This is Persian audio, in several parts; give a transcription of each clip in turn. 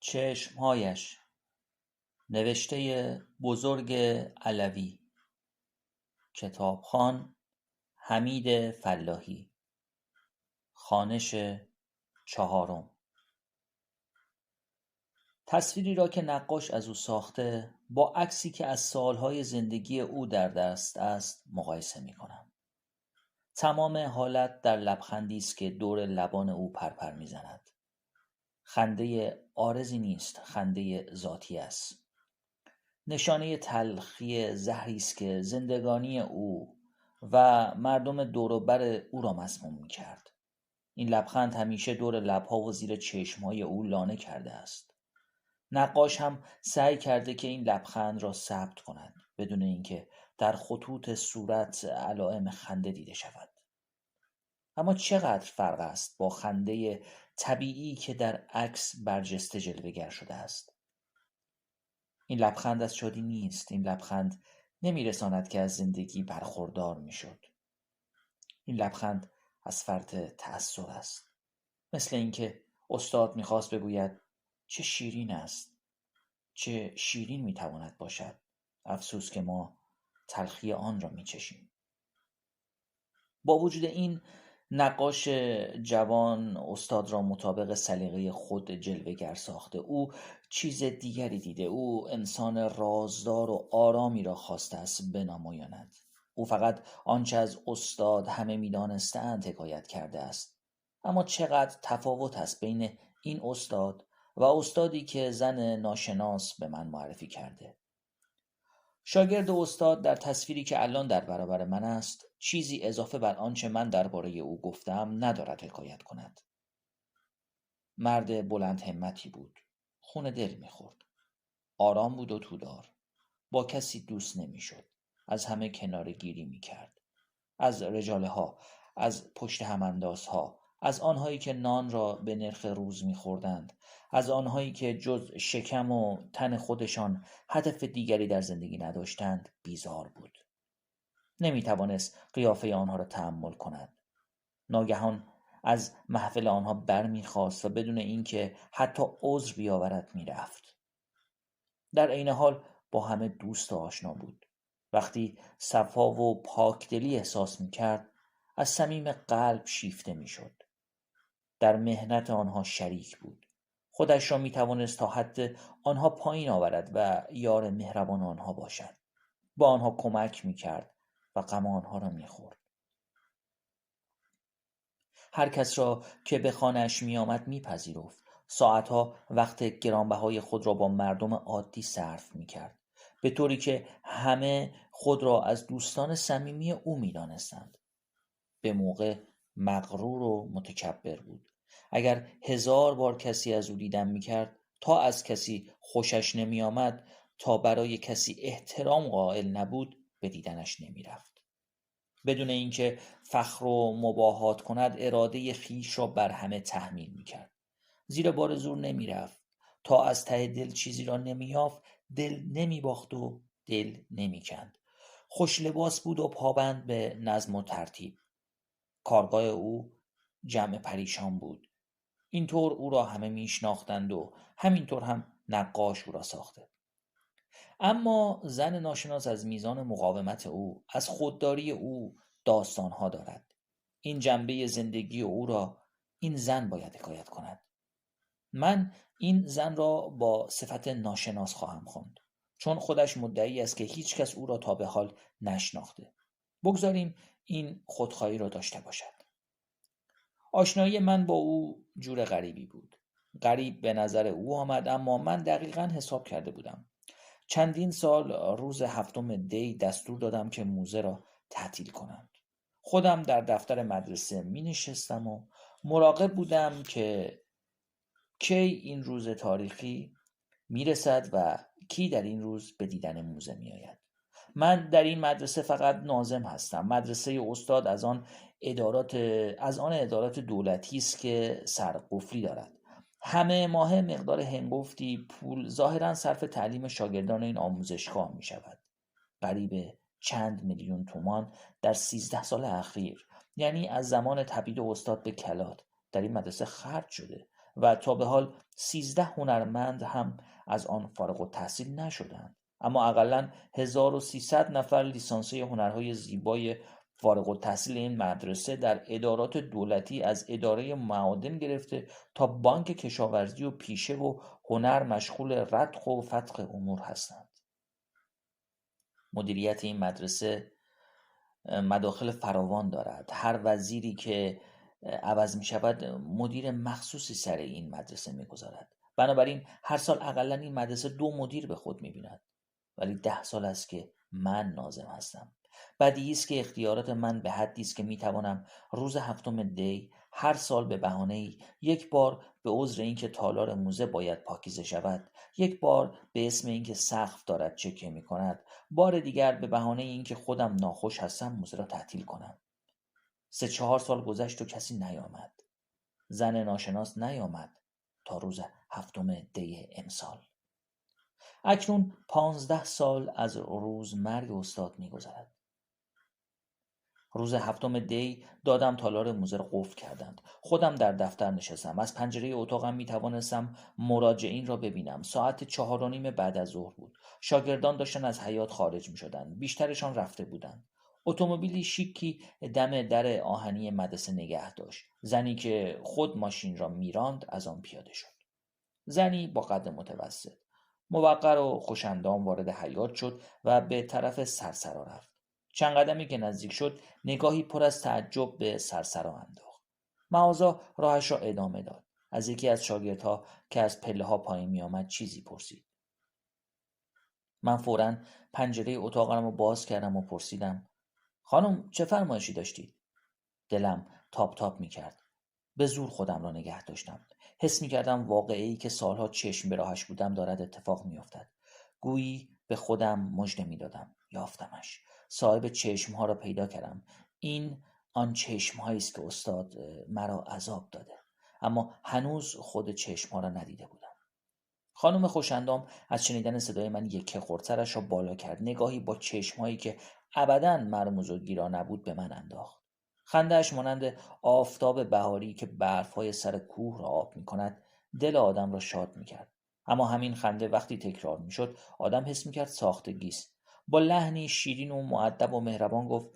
چشمهایش. نوشته بزرگ علوی. کتابخوان حمید فلاحی. خوانش چهارم. تصویری را که نقاش از او ساخته با عکسی که از سالهای زندگی او در دست است مقایسه می کنم. تمام حالت در لبخندی است که دور لبان او پرپر می زند. خنده عارضی نیست، خنده ذاتی است. نشانه تلخی زهری است که زندگانی او و مردم دور و بر او را مسموم می کرد. این لبخند همیشه دور لبها و زیر چشمهای او لانه کرده است. نقاش هم سعی کرده که این لبخند را ثبت کند بدون اینکه در خطوط صورت علائم خنده دیده شود. اما چقدر فرق است با خنده طبیعی که در عکس برجسته جلوه‌گر شده است. این لبخند از شادی نیست. این لبخند نمیرساند که از زندگی برخوردار میشد. این لبخند از فرط تأثیر است. مثل اینکه استاد میخواست بگوید چه شیرین است، چه شیرین میتواند باشد. افسوس که ما تلخی آن را میچشیم. با وجود این، نقاش جوان استاد را مطابق سلیقه خود جلوه‌گر ساخته. او چیز دیگری دیده. او انسان رازدار و آرامی را خواسته است بنمایاند. او فقط آنچه از استاد همه می‌دانستند حکایت کرده است. اما چقدر تفاوت است بین این استاد و استادی که زن ناشناس به من معرفی کرده. شاگرد استاد در تصویری که الان در برابر من است چیزی اضافه بر آنچه من درباره او گفتم ندارد حکایت کند. مرد بلند همتی بود. خون دل میخورد. آرام بود و تودار. با کسی دوست نمیشد. از همه کناره گیری میکرد. از رجاله ها، از پشت هم انداز ها، از آنهایی که نان را به نرخ روز میخوردند، از آنهایی که جز شکم و تن خودشان هدف دیگری در زندگی نداشتند بیزار بود. نمیتوانست قیافه آنها را تأمل کند. ناگهان از محفل آنها برمیخاست و بدون اینکه حتی عذر بیاورد میرفت. در عین حال با همه دوست و آشنا بود. وقتی صفا و پاکدلی احساس میکرد از صمیم قلب شیفته میشد. در مهنت آنها شریک بود. خودش را میتوانست تا حد آنها پایین آورد و یار مهربان آنها باشد. با آنها کمک میکرد و غم آنها را میخورد. هر کس را که به خانه‌اش میآمد میپذیرفت. ساعتها وقت گرانبهای خود را با مردم عادی صرف میکرد، به طوری که همه خود را از دوستان صمیمی او میدانستند. به موقع مغرور و متکبر بود. اگر 1000 بار کسی از او دیدن میکرد، تا از کسی خوشش نمیآمد، تا برای کسی احترام قائل نبود، به دیدنش نمیرفت. بدون اینکه فخر و مباهات کند اراده خیش را بر همه تحمیل میکرد. زیر بار زور نمیرفت. تا از ته دل چیزی را نمییافت دل نمیباخت و دل نمیکند. خوش لباس بود و پابند به نظم و ترتیب. کارگاه او جمع پریشان بود. اینطور او را همه میشناختند و همینطور هم نقاش او را ساخته. اما زن ناشناس از میزان مقاومت او، از خودداری او داستانها دارد. این جنبه زندگی او را این زن باید حکایت کند. من این زن را با صفت ناشناس خواهم خواند، چون خودش مدعی است که هیچ کس او را تا به حال نشناخته. بگذاریم این خودخواهی را داشته باشد. آشنایی من با او جور غریبی بود. غریب به نظر او آمد، اما من دقیقاً حساب کرده بودم. چندین سال روز 7 دی دستور دادم که موزه را تعطیل کنند. خودم در دفتر مدرسه می نشستم و مراقب بودم که کی این روز تاریخی می رسد و کی در این روز به دیدن موزه می آید. من در این مدرسه فقط ناظم هستم. مدرسه استاد از آن ادارات دولتی است که سرقفلی دارد. همه ماه مقدار هنگفتی پول ظاهرا صرف تعلیم شاگردان این آموزشگاه می شود. قریب چند میلیون تومان در 13 سال اخیر، یعنی از زمان تبعید استاد به کلات، در این مدرسه خرج شده و تا به حال 13 هنرمند هم از آن فارغ التحصیل نشدند. اما اقلاً 1300 نفر لیسانسیه هنرهای زیبای فارغ التحصیل این مدرسه در ادارات دولتی از اداره معادن گرفته تا بانک کشاورزی و پیشه و هنر مشغول ردخ و فتق امور هستند. مدیریت این مدرسه مداخل فراوان دارد. هر وزیری که عوض می شود مدیر مخصوصی سر این مدرسه می گذارد. بنابراین هر سال اقلا این مدرسه 2 مدیر به خود می بیند. ولی 10 سال است که من ناظم هستم. بدیهی است که اختیارات من به حدی است که می توانم روز 7 دی هر سال به بهانه‌ای، یک بار به عذر اینکه تالار موزه باید پاکیزه شود، یک بار به اسم اینکه سقف دارد چکه می کند، بار دیگر به بهانه اینکه خودم ناخوش هستم موزه را تعطیل کنم. 3-4 سال گذشت و کسی نیامد. زن ناشناس نیامد تا روز 7 دی امسال. اکنون 15 سال از روز مرگ استاد می‌گذرد. روز 7 دی دادم تالار موزه را قفل کردند. خودم در دفتر نشستم. از پنجره اتاقم می توانستم مراجعین را ببینم. ساعت 4:30 بعد از ظهر بود. شاگردان داشتن از حیاط خارج می شدند. بیشترشان رفته بودند. اتومبیلی شیکی دم در آهنی مدرسه نگه داشت. زنی که خود ماشین را میراند از آن پیاده شد. زنی با قد متوسط، موقر و خوش‌اندام وارد حیاط شد و به طرف سرسرا رفت. چند قدمی که نزدیک شد نگاهی پر از تعجب به سرسرا انداخت. مغازه راهش را ادامه داد. از یکی از شاگردها که از پله‌ها پایین می‌آمد چیزی پرسید. من فوراً پنجره اتاقم را باز کردم و پرسیدم: خانم چه فرمایشی داشتید؟ دلم تاپ تاپ می‌کرد. به زور خودم را نگه داشتم. حس می‌کردم واقعه‌ای که سالها چشم به راهش بودم دارد اتفاق می‌افتد. گویی به خودم مژده می‌دادم. یافتمش. صاحب چشم‌ها را پیدا کردم. این آن چشم‌هایی است که استاد مرا عذاب داده. اما هنوز خود چشم‌ها را ندیده بودم. خانم خوش‌اندام از شنیدن صدای من یکه خورد، سرش را بالا کرد. نگاهی با چشم‌هایی که ابداً مرموز و گیرا نبود به من انداخت. خنده‌اش مانند آفتاب بهاری که برف‌های سر کوه را آب می‌کند، دل آدم را شاد می‌کرد. اما همین خنده وقتی تکرار می‌شد، آدم حس می‌کرد ساختگی است. با لحنی شیرین و مؤدب و مهربان گفت: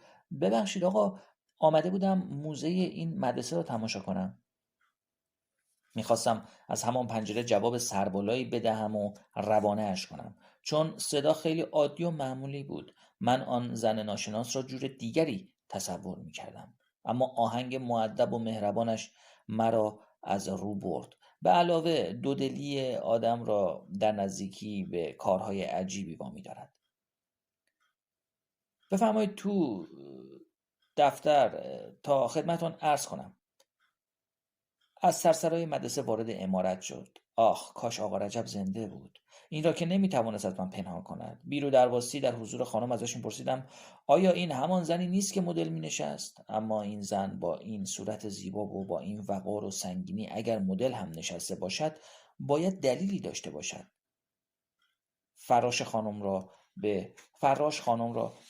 ببخشید آقا، آمده بودم موزه این مدرسه را تماشا کنم. میخواستم از همان پنجره جواب سربالایی بدهم و روانه اش کنم، چون صدا خیلی عادی و معمولی بود. من آن زن ناشناس را جور دیگری تصور میکردم، اما آهنگ مؤدب و مهربانش مرا از رو برد. به علاوه دودلی آدم را در نزدیکی به کارهای عجیبی وامی دارد. بفرمایید تو دفتر تا خدمتون عرض کنم. از سرسرای مدرسه وارد عمارت شد. آخ کاش آقا رجب زنده بود. این را که نمیتوانست از من پنهان کند. بیرو درواسی در حضور خانم ازش میپرسیدم آیا این همان زنی نیست که مدل مینشست؟ اما این زن با این صورت زیبا و با این وقار و سنگینی اگر مدل هم نشسته باشد باید دلیلی داشته باشد. فراش خانم را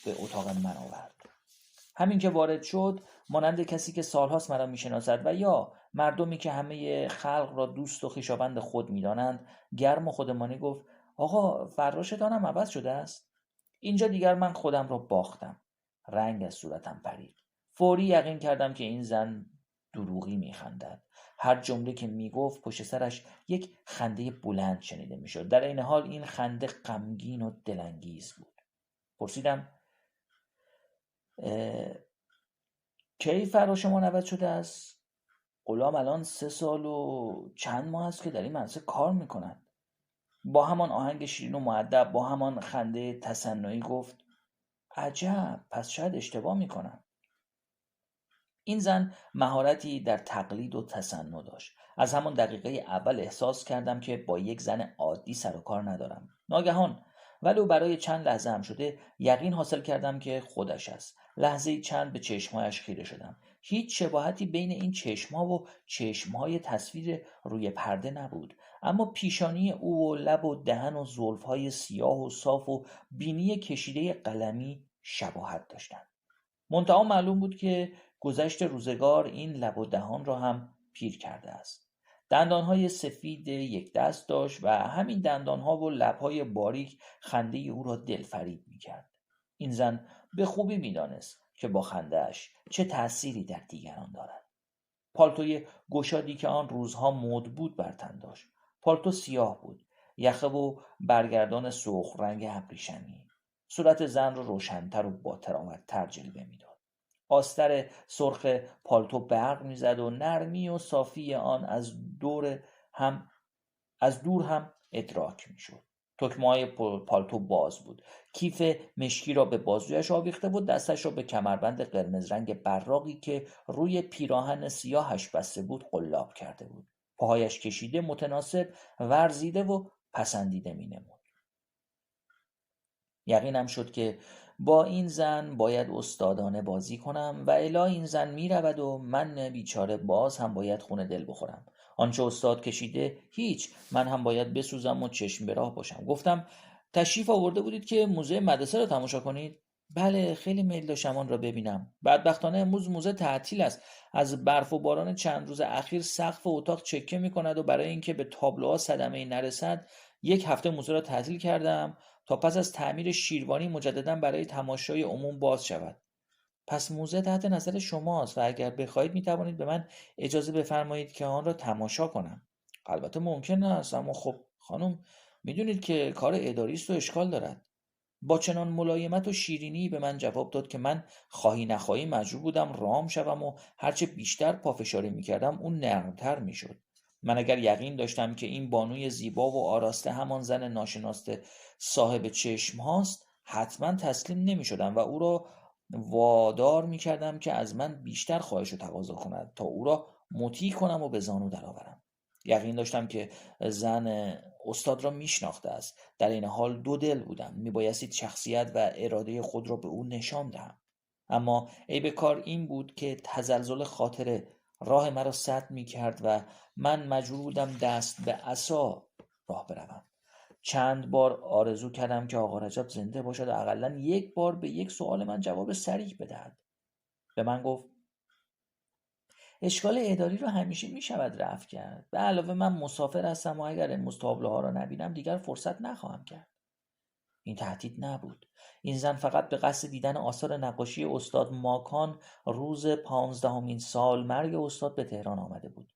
به اتاق من آورد. همین که وارد شد مانند کسی که سالهاست مرا میشناسد و یا مردمی که همه خلق را دوست و خویشاوند خود میدانند گرم و خودمانی گفت: آقا فراشتان هم عوض شده است. اینجا دیگر من خودم را باختم. رنگ از صورتم پرید. فوری یقین کردم که این زن دروغی میخندد. هر جمله که میگفت پشت سرش یک خنده بلند شنیده میشد. در این حال این خنده غمگین و دلانگیز بود. پرسیدم: کی فراش ما عوض شده است؟ غلام الان 3 سال و چند ماه است که در این مدرسه کار میکند. با همان آهنگ شیرین و مؤدب، با همان خنده تصنعی گفت: عجب، پس شاید اشتباه میکنم. این زن مهارتی در تقلید و تصنع داشت. از همان دقیقه اول احساس کردم که با یک زن عادی سر و کار ندارم. ناگهان ولو برای چند لحظه هم شده یقین حاصل کردم که خودش است. لحظه چند به چشمهایش خیره شدم. هیچ شباهتی بین این چشمها و چشمهای تصویر روی پرده نبود، اما پیشانی او و لب و دهن و زلفهای سیاه و صاف و بینی کشیده قلمی شباهت داشتند. منتها معلوم بود که گذشت روزگار این لب و دهان را هم پیر کرده است. دندانهای سفید یک دست داشت و همین دندانها و لبهای باریک خنده او را دلفریب میکرد. این زن به خوبی میدانست که با خنده‌اش چه تأثیری در دیگران دارد. پالتوی گشادی که آن روزها مد بود بر تن داشت. پالتو سیاه بود، یخه و برگردان سرخ رنگ ابریشمی صورت زن را روشن‌تر و با تراوت‌تر جلوه میداد. آستر سرخ پالتو برق میزد و نرمی و صافی آن از دور هم ادراک میشد. تکمه‌های پالتو باز بود. کیف مشکی را به بازویش آویخته بود، دستش را به کمربند قرمز رنگ براقی که روی پیراهن سیاهش بسته بود قلاب کرده بود. پاهایش کشیده، متناسب، ورزیده و پسندیده مینمود. یقینم شد که با این زن باید استادانه بازی کنم و الی این زن می رود و من بیچاره باز هم باید خون دل بخورم. آنچه استاد کشیده هیچ، من هم باید بسوزم و چشم به راه باشم. گفتم تشریف آورده بودید که موزه مدرسه را تماشا کنید؟ بله، خیلی میل داشتم آن را ببینم. بدبختانه امروز موزه تعطیل است. از برف و باران چند روز اخیر سقف اتاق چکه می کند و برای اینکه به تابلوها صدمه‌ای نرسد 1 هفته موزه را تعطیل کردم تا پس از تعمیر شیروانی مجددا برای تماشای عموم باز شود. پس موزه تحت نظر شماست و اگر بخواهید می توانید به من اجازه بفرمایید که آن را تماشا کنم. البته ممکن است، اما خب خانم میدونید که کار اداری است و اشکال دارد. با چنان ملایمت و شیرینی به من جواب داد که من خواهی نخواهی مجبور بودم رام شوم و هرچه بیشتر پافشاری میکردم اون نرمتر میشد. من اگر یقین داشتم که این بانوی زیبا و آراسته همان زن ناشناس صاحب چشم هاست حتما تسلیم نمی شدم و او را وادار می کردم که از من بیشتر خواهش و تقاضا کند تا او را مطیع کنم و به زانو درآورم. یقین داشتم که زن استاد را میشناخته است. در این حال دو دل بودم. میبایستید شخصیت و اراده خود را به او نشان دهم. اما عیب کار این بود که تزلزل خاطره راه مرا سد میکرد و من مجبور بودم دست به عصا راه بروم. چند بار آرزو کردم که آقا رجب زنده باشد و اقلا 1 بار به 1 سوال من جواب صریح بدهد. به من گفت اشکال اداری رو همیشه می شود رفع کرد. به علاوه من مسافر هستم و اگر امروز تابلوها را نبینم دیگر فرصت نخواهم کرد. این تهدید نبود. این زن فقط به قصد دیدن آثار نقاشی استاد ماکان روز 15مین سال مرگ استاد به تهران آمده بود.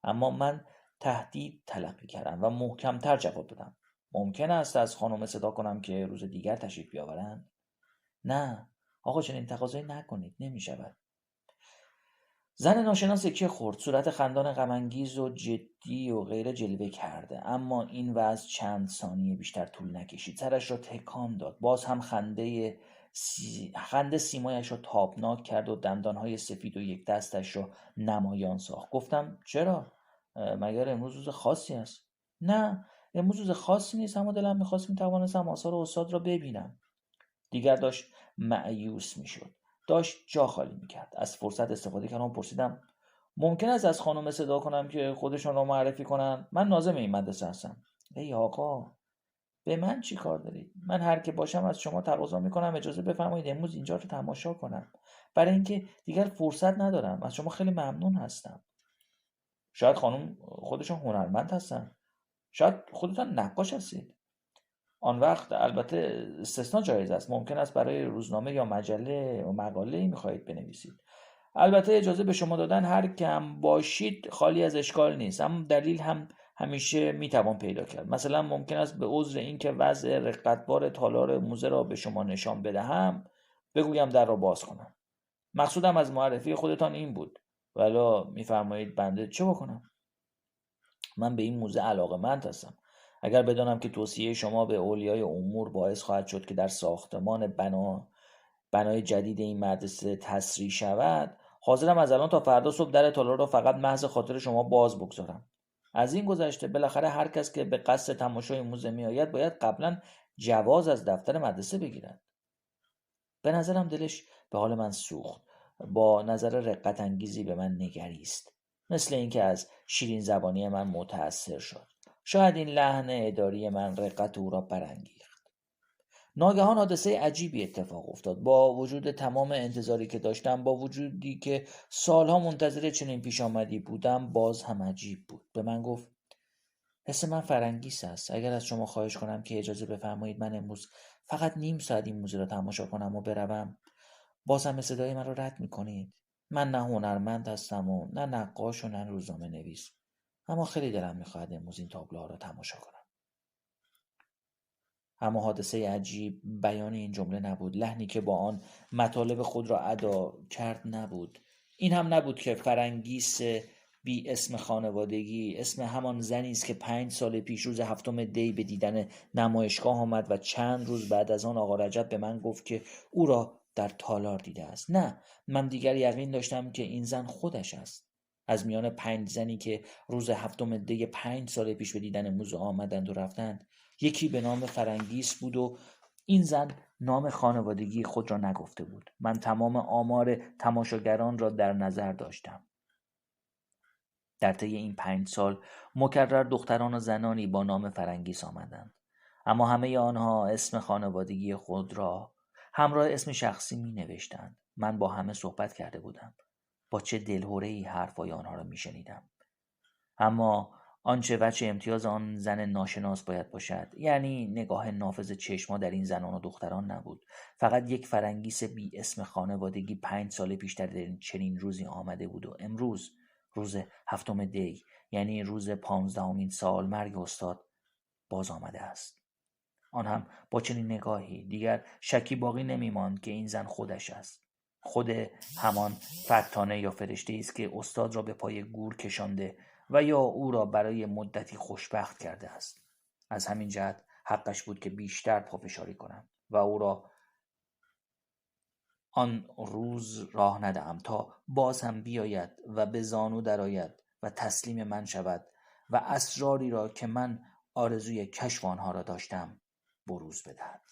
اما من تهدید تلقی کردم و محکمتر جواب دادم. ممکن است از خانم صدا کنم که روز دیگر تشریف بیاورند؟ نه آقا، چنین تقاضایی نکنید، نمی شود. زن ناشناس سکه خورد. صورت خندان غم‌انگیز و جدی و غیر جلوه کرده، اما این وضع چند ثانیه بیشتر طول نکشید. سرش را تکان داد. باز هم خنده سیمایش را تابناک کرد و دندانهای سفید و یک دستش را نمایان ساخت. گفتم چرا؟ مگر امروز روز خاصی است؟ نه، امروز روز خاصی نیست، اما دلم می‌خواست می‌توانستم آثار استاد را ببینم. دیگر داشت مأیوس میشد. داشت جا خالی میکرد. از فرصت استفاده کردم و پرسیدم ممکن است از خانم صدا کنم که خودشون را معرفی کنن؟ من ناظم این مدرسه هستم. ای آقا، به من چی کار دارید؟ من هر که باشم از شما تقاضا میکنم اجازه بفرمایید امروز اینجا رو تماشا کنم، برای اینکه دیگر فرصت ندارم. از شما خیلی ممنون هستم. شاید خانم خودشون هنرمند هستن، شاید خودتان نقاش هستید. آن وقت البته استثناء جایز است. ممکن است برای روزنامه یا مجله و مقاله‌ای می‌خواهید بنویسید. البته اجازه به شما دادن هر کم باشید خالی از اشکال نیست، اما دلیل هم همیشه میتوان پیدا کرد. مثلا ممکن است به عذر اینکه وضع رقتبار تالار موزه را به شما نشان بدهم بگویم در را باز کنم. مقصودم از معرفی خودتان این بود. والا میفرمایید بنده چه بکنم؟ من به این موزه علاقه‌مند هستم. اگر بدانم که توصیه شما به اولیای امور باعث خواهد شد که در ساختمان بنای جدید این مدرسه تسریع شود، حاضرم از الان تا فردا صبح در تالار را فقط محض خاطر شما باز بگذارم. از این گذشته بالاخره هر کس که به قصد تماشای موزه می آید باید قبلا جواز از دفتر مدرسه بگیرد. به نظرم دلش به حال من سوخت. با نظر رقت انگیزی به من نگریست، مثل اینکه از شیرین زبانی من متأثر شد. شاید این لحن اداری من رقت او را برانگیخت. ناگهان حادثه عجیبی اتفاق افتاد. با وجود تمام انتظاری که داشتم، با وجودی که سالها منتظر چنین پیش آمدی بودم، باز هم عجیب بود. به من گفت: حس من فرانگیس است. اگر از شما خواهش کنم که اجازه بفرمایید من امروز فقط نیم ساعت این موزه را تماشا کنم و بروم، باز هم صدای من را رد میکنید. من نه هنرمند هستم و نه نقاش و نه روزنامه نویس، اما خیلی دلم میخواهد امروز این تابلوها را تماشا کنم. اما حادثه عجیب بیان این جمله نبود. لحنی که با آن مطالب خود را ادا کرد نبود. این هم نبود که فرانگیس بی اسم خانوادگی اسم همان زنی است که 5 سال پیش روز 7 دی به دیدن نمایشگاه آمد و چند روز بعد از آن آقا رجب به من گفت که او را در تالار دیده است. نه، من دیگر یقین داشتم که این زن خودش است. از میان 5 زنی که روز 7 دی 5 سال پیش به دیدن موزه آمدند و رفتند، یکی به نام فرانگیس بود و این زن نام خانوادگی خود را نگفته بود. من تمام آمار تماشاگران را در نظر داشتم. در طی این 5 سال مکرر دختران و زنانی با نام فرانگیس آمدند، اما همه آنها اسم خانوادگی خود را همراه اسم شخصی می نوشتند. من با همه صحبت کرده بودم. با چه دلهره‌ای حرفای آنها را می شنیدم. اما آنچه وجه امتیاز آن زن ناشناس باید باشد، یعنی نگاه نافذ چشما در این زنان و دختران نبود. فقط یک فرانگیس بی اسم خانوادگی 5 سال پیش در چنین روزی آمده بود و امروز روز 7 دی، یعنی روز 15مین سال مرگ استاد، باز آمده است. آن هم با چنین نگاهی. دیگر شکی باقی نمی‌ماند که این زن خودش است. خود همان فتانه یا فرشته است که استاد را به پای گور کشانده و یا او را برای مدتی خوشبخت کرده است. از همین جهت حقش بود که بیشتر پافشاری کنم و او را آن روز راه ندهم تا باز هم بیاید و به زانو درآید و تسلیم من شود و اسراری را که من آرزوی کشف آنها را داشتم بروز بدهد.